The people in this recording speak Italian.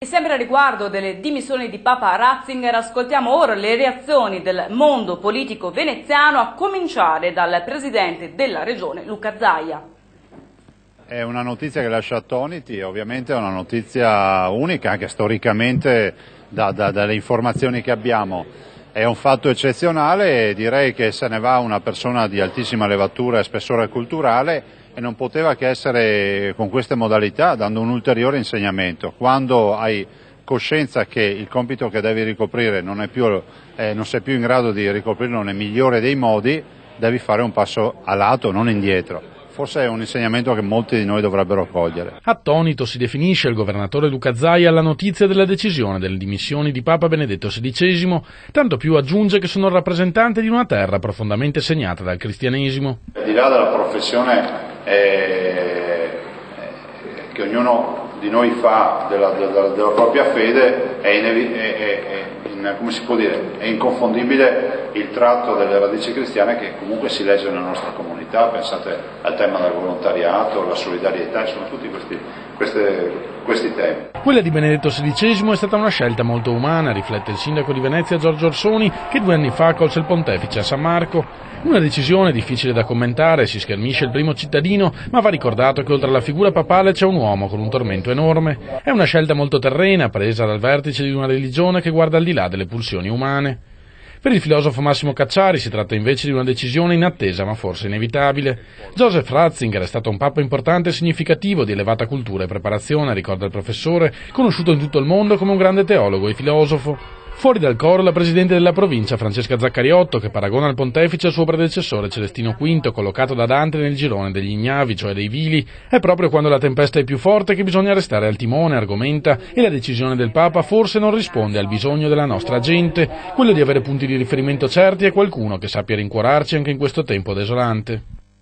E sempre a riguardo delle dimissioni di Papa Ratzinger, ascoltiamo ora le reazioni del mondo politico veneziano, a cominciare dal presidente della regione Luca Zaia. È una notizia che lascia attoniti, ovviamente è una notizia unica anche storicamente dalle informazioni che abbiamo. È un fatto eccezionale e direi che se ne va una persona di altissima levatura e spessore culturale e non poteva che essere con queste modalità, dando un ulteriore insegnamento. Quando hai coscienza che il compito che devi ricoprire non sei più in grado di ricoprirlo nel migliore dei modi, devi fare un passo a lato, non indietro. Forse è un insegnamento che molti di noi dovrebbero cogliere. Attonito si definisce il governatore Luca Zaia alla notizia della decisione delle dimissioni di Papa Benedetto XVI, tanto più aggiunge che sono il rappresentante di una terra profondamente segnata dal cristianesimo. Al di là della professione che ognuno di noi fa della propria fede, è inconfondibile il tratto delle radici cristiane che comunque si legge nella nostra comunità. Pensate al tema del volontariato, la solidarietà, sono tutti questi temi. Quella di Benedetto XVI è stata una scelta molto umana, riflette il sindaco di Venezia Giorgio Orsoni, che 2 anni fa accolse il pontefice a San Marco. Una decisione difficile da commentare, si schermisce il primo cittadino, ma va ricordato che oltre alla figura papale c'è un uomo con un tormento enorme. È una scelta molto terrena, presa dal vertice di una religione che guarda al di là delle pulsioni umane. Per il filosofo Massimo Cacciari si tratta invece di una decisione inattesa ma forse inevitabile. Joseph Ratzinger è stato un papa importante e significativo, di elevata cultura e preparazione, ricorda il professore, conosciuto in tutto il mondo come un grande teologo e filosofo. Fuori dal coro la presidente della provincia Francesca Zaccariotto, che paragona il pontefice al suo predecessore Celestino V, collocato da Dante nel girone degli ignavi, cioè dei vili. È proprio quando la tempesta è più forte che bisogna restare al timone, argomenta, e la decisione del Papa forse non risponde al bisogno della nostra gente, quello di avere punti di riferimento certi e qualcuno che sappia rincuorarci anche in questo tempo desolante.